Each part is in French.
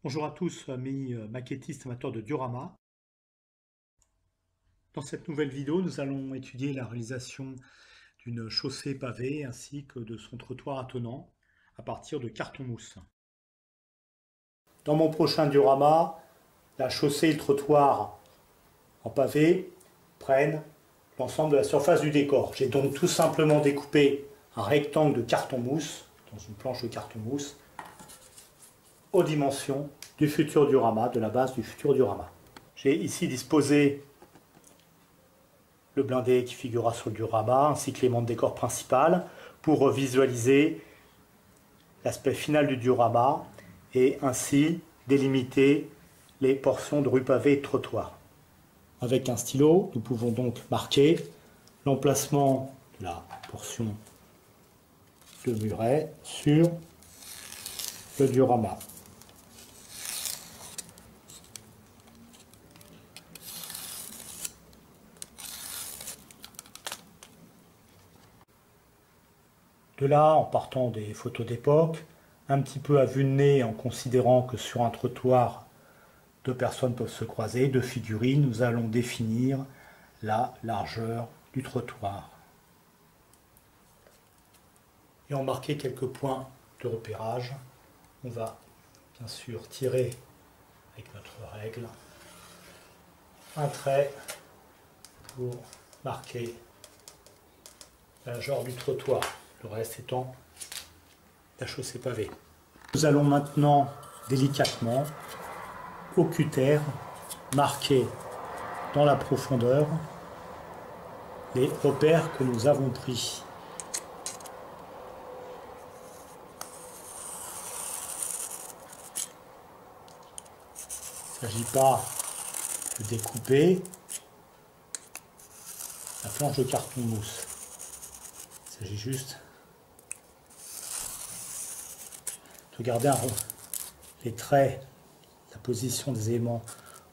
Bonjour à tous, amis maquettistes amateurs de diorama. Dans cette nouvelle vidéo, nous allons étudier la réalisation d'une chaussée pavée ainsi que de son trottoir attenant à partir de carton mousse. Dans mon prochain diorama, la chaussée et le trottoir en pavé prennent l'ensemble de la surface du décor. J'ai donc tout simplement découpé un rectangle de carton mousse dans une planche de carton mousse aux dimensions du futur diorama, de la base du futur diorama. J'ai ici disposé le blindé qui figurera sur le diorama, ainsi que l'élément de décor principal, pour visualiser l'aspect final du diorama et ainsi délimiter les portions de rue pavée et de trottoir. Avec un stylo, nous pouvons donc marquer l'emplacement de la portion de muret sur le diorama. De là, en partant des photos d'époque, un petit peu à vue de nez, en considérant que sur un trottoir, deux personnes peuvent se croiser, deux figurines, nous allons définir la largeur du trottoir. Et en marquer quelques points de repérage, on va bien sûr tirer avec notre règle un trait pour marquer la largeur du trottoir. Le reste étant la chaussée pavée. Nous allons maintenant délicatement, au cutter, marquer dans la profondeur les repères que nous avons pris. Il ne s'agit pas de découper la planche de carton mousse. Il s'agit juste de garder les traits, la position des éléments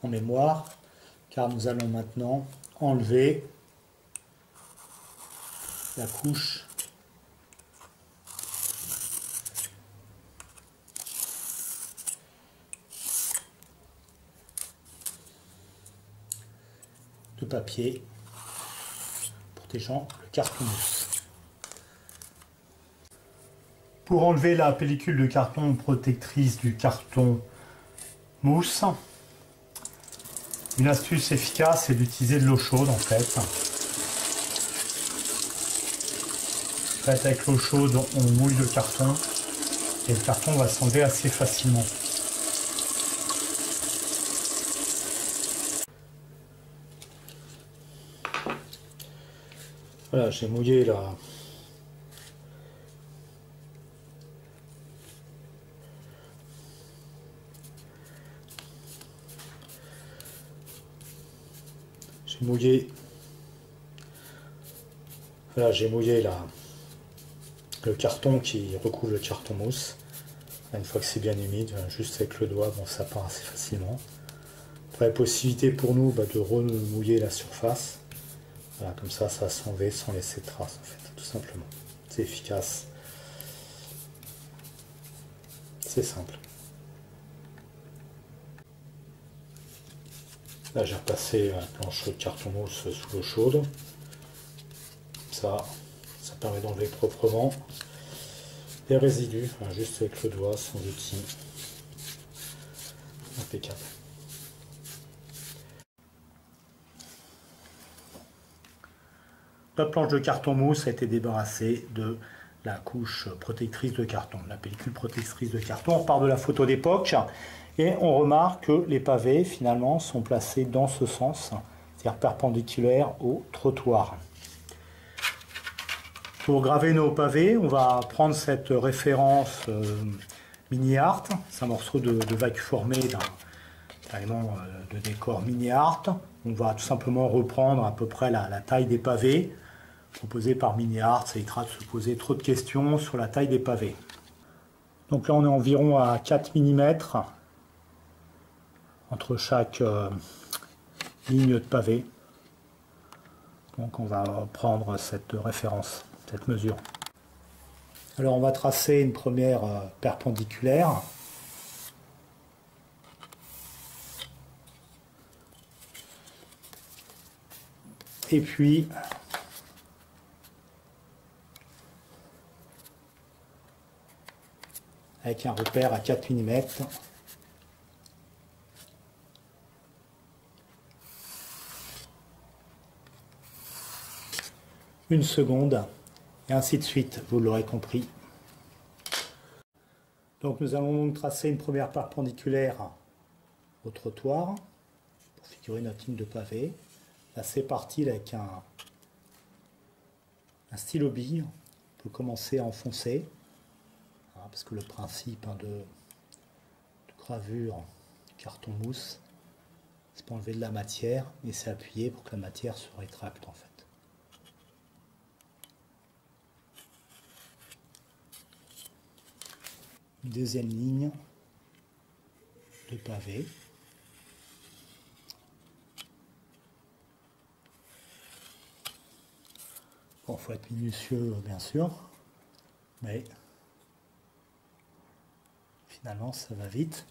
en mémoire, car nous allons maintenant enlever la couche de papier protégeant le carton mousse. Pour enlever la pellicule de carton protectrice du carton mousse, une astuce efficace est d'utiliser de l'eau chaude en fait. Avec l'eau chaude, on mouille le carton et le carton va s'enlever assez facilement. Voilà, j'ai mouillé la j'ai mouillé le carton qui recouvre le carton mousse. Une fois que c'est bien humide, juste avec le doigt, bon, ça part assez facilement. Après, possibilité pour nous de remouiller la surface. Voilà, comme ça va s'enlever sans laisser de traces, en fait, tout simplement. C'est efficace. C'est simple. Là, j'ai repassé la planche de carton mousse sous l'eau chaude. Ça permet d'enlever proprement les résidus, juste avec le doigt, sans outil. Impeccable. La planche de carton mousse a été débarrassée de la couche protectrice de carton, la pellicule protectrice de carton. On repart de la photo d'époque et on remarque que les pavés finalement sont placés dans ce sens, c'est-à-dire perpendiculaires au trottoir. Pour graver nos pavés, on va prendre cette référence mini art, c'est un morceau de vacu formé d'un élément de décor mini art. On va tout simplement reprendre à peu près la taille des pavés proposée par mini art. Ça évitera de se poser trop de questions sur la taille des pavés. Donc là on est environ à 4 mm entre chaque ligne de pavé. Donc on va prendre cette référence, cette mesure. Alors on va tracer une première perpendiculaire Et puis avec un repère à 4 mm. Une seconde, et ainsi de suite, vous l'aurez compris. Donc nous allons donc tracer une première perpendiculaire au trottoir pour figurer notre ligne de pavé. Là c'est parti avec un stylo bille. On peut commencer à enfoncer, parce que le principe de gravure du carton mousse, c'est pas enlever de la matière, mais c'est appuyer pour que la matière se rétracte en fait. Une deuxième ligne de pavé. Bon, il faut être minutieux bien sûr, mais finalement ça va vite.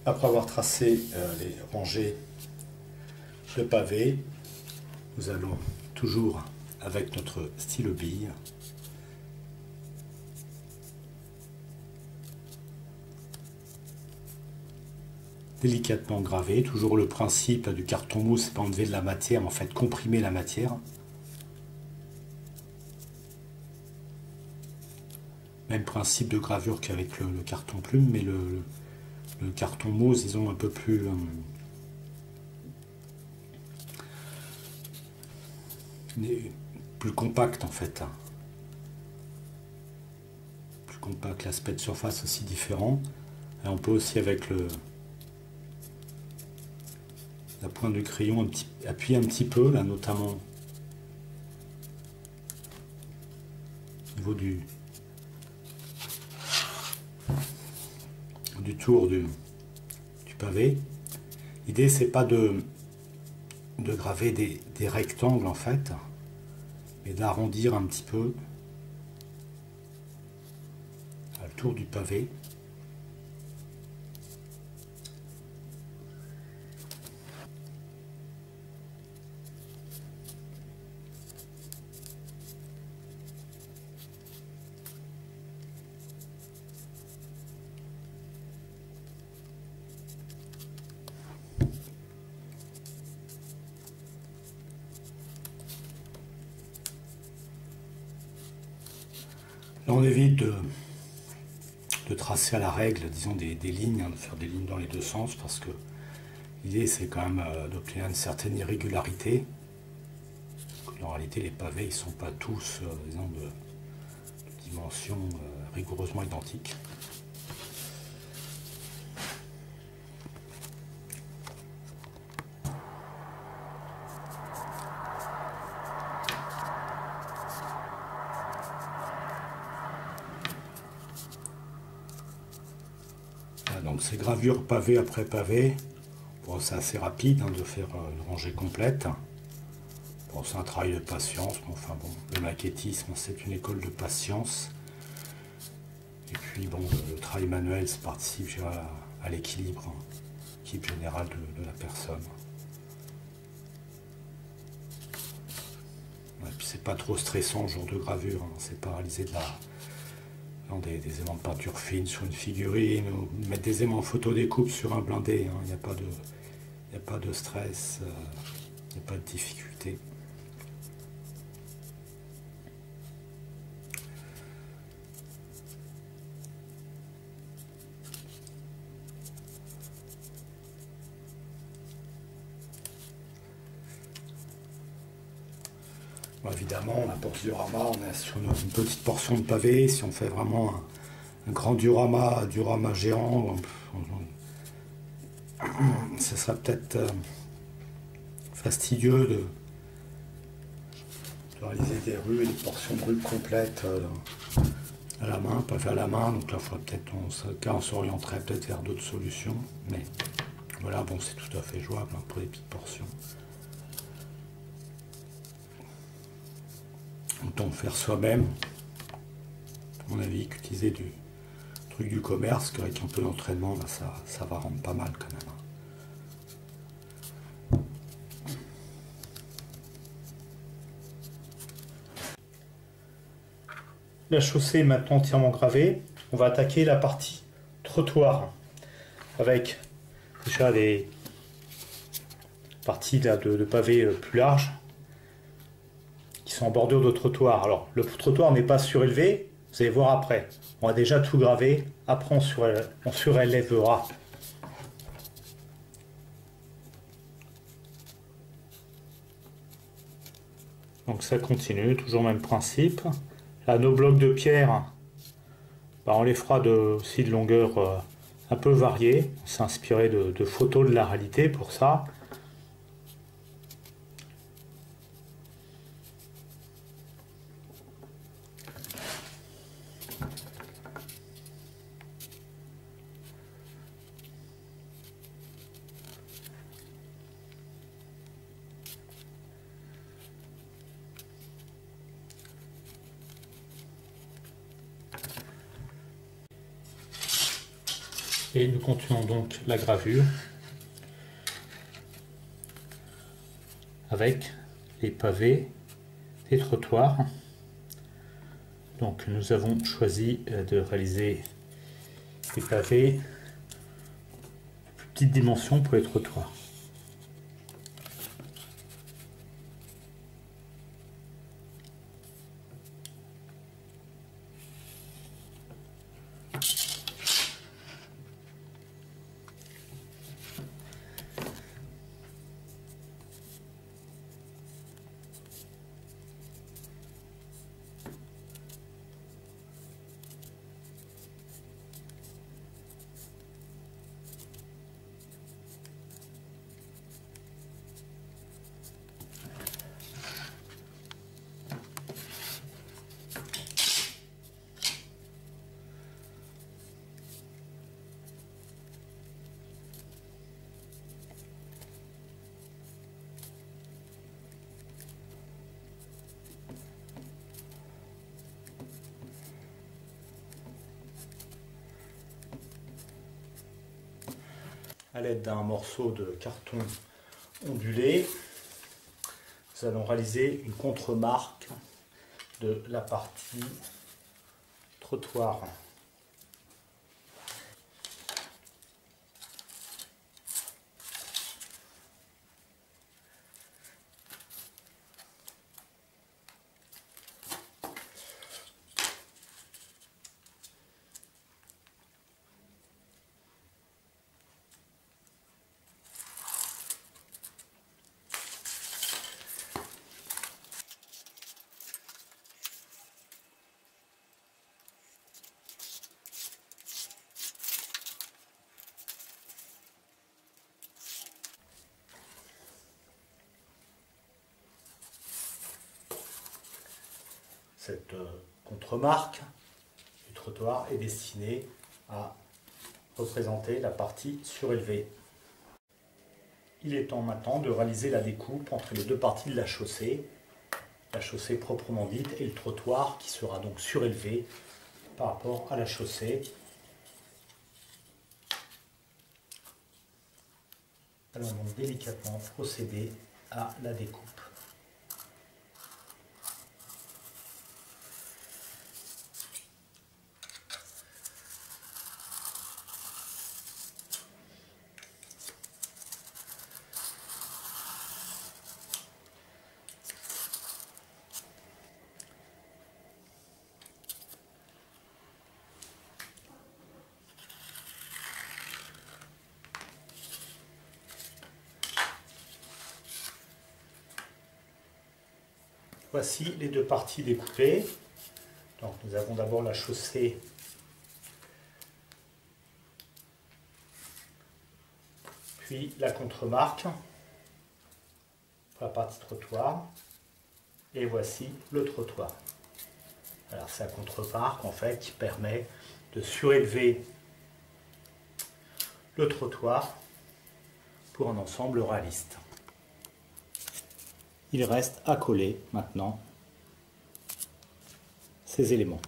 Après avoir tracé les rangées de pavés, nous allons toujours avec notre stylo bille délicatement graver. Toujours le principe du carton mousse, c'est pas enlever de la matière, mais en fait comprimer la matière. Même principe de gravure qu'avec le carton plume, mais le carton mousse, disons, un peu plus compact en fait. Plus compact, l'aspect de surface aussi différent. Et on peut aussi avec la pointe du crayon appuyer un petit peu, là notamment au niveau du tour du pavé. L'idée c'est pas de graver des rectangles en fait, mais d'arrondir un petit peu le tour du pavé. Là, on évite de tracer à la règle, disons, des lignes, de faire des lignes dans les deux sens, parce que l'idée c'est quand même d'obtenir une certaine irrégularité, que En réalité, les pavés, ils ne sont pas tous disons, de dimensions rigoureusement identiques. Voilà, donc ces gravures pavé après pavé, bon, c'est assez rapide hein, de faire une rangée complète. Bon, c'est un travail de patience, mais enfin bon, le maquettisme c'est une école de patience. Et puis bon, le travail manuel, ça participe à l'équilibre général de la personne. Et puis c'est pas trop stressant le jour de gravure, hein, c'est pas réaliser des aimants de peinture fine sur une figurine ou mettre des aimants photo découpe sur un blindé. Il n'y a pas de stress, il n'y a pas de difficulté. Bon, évidemment, n'importe quel diorama, on est sur une petite portion de pavé. Si on fait vraiment un grand diorama géant, ce sera peut-être fastidieux de réaliser des rues et des portions de rues complètes à la main, pas fait à la main. Donc là, on s'orienterait peut-être vers d'autres solutions. Mais voilà, bon, c'est tout à fait jouable hein, pour des petites portions. Autant faire soi-même, à mon avis, qu'utiliser du truc du commerce, qu'avec un peu d'entraînement, ça va rendre pas mal quand même. La chaussée est maintenant entièrement gravée. On va attaquer la partie trottoir avec déjà les parties là, de pavés plus larges qui sont en bordure de trottoir. Alors le trottoir n'est pas surélevé, vous allez voir après. On a déjà tout gravé, après on surélèvera. Donc ça continue, toujours le même principe. Là, nos blocs de pierre, on les fera aussi de longueur un peu variée. On s'est inspiré de photos de la réalité pour ça. Et nous continuons donc la gravure avec les pavés des trottoirs. Donc nous avons choisi de réaliser des pavés de plus petite dimension pour les trottoirs. À l'aide d'un morceau de carton ondulé, nous allons réaliser une contre-marque de la partie trottoir. cette contremarque du trottoir est destinée à représenter la partie surélevée. Il est temps maintenant de réaliser la découpe entre les deux parties de la chaussée proprement dite et le trottoir qui sera donc surélevé par rapport à la chaussée. Allons donc délicatement procéder à la découpe. Voici les deux parties découpées. Donc nous avons d'abord la chaussée puis la contremarque pour la partie trottoir et voici le trottoir. Alors c'est la contremarque en fait qui permet de surélever le trottoir pour un ensemble réaliste. Il reste à coller maintenant ces éléments.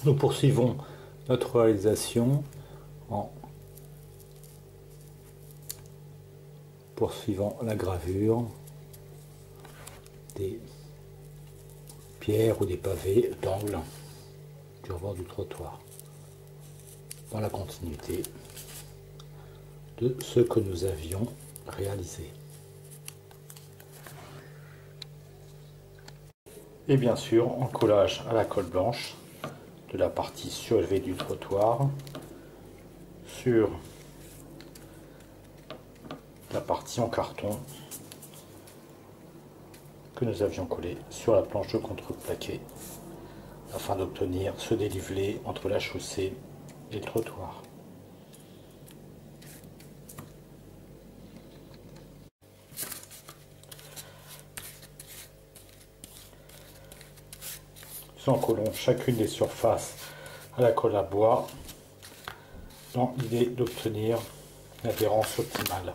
Nous poursuivons notre réalisation en poursuivant la gravure des pierres ou des pavés d'angle du rebord du trottoir dans la continuité de ce que nous avions réalisé. Et bien sûr en collage à la colle blanche de la partie surélevée du trottoir sur la partie en carton que nous avions collé sur la planche de contreplaqué afin d'obtenir ce dénivelé entre la chaussée et le trottoir. Nous en collons chacune des surfaces à la colle à bois dans l'idée d'obtenir l'adhérence optimale.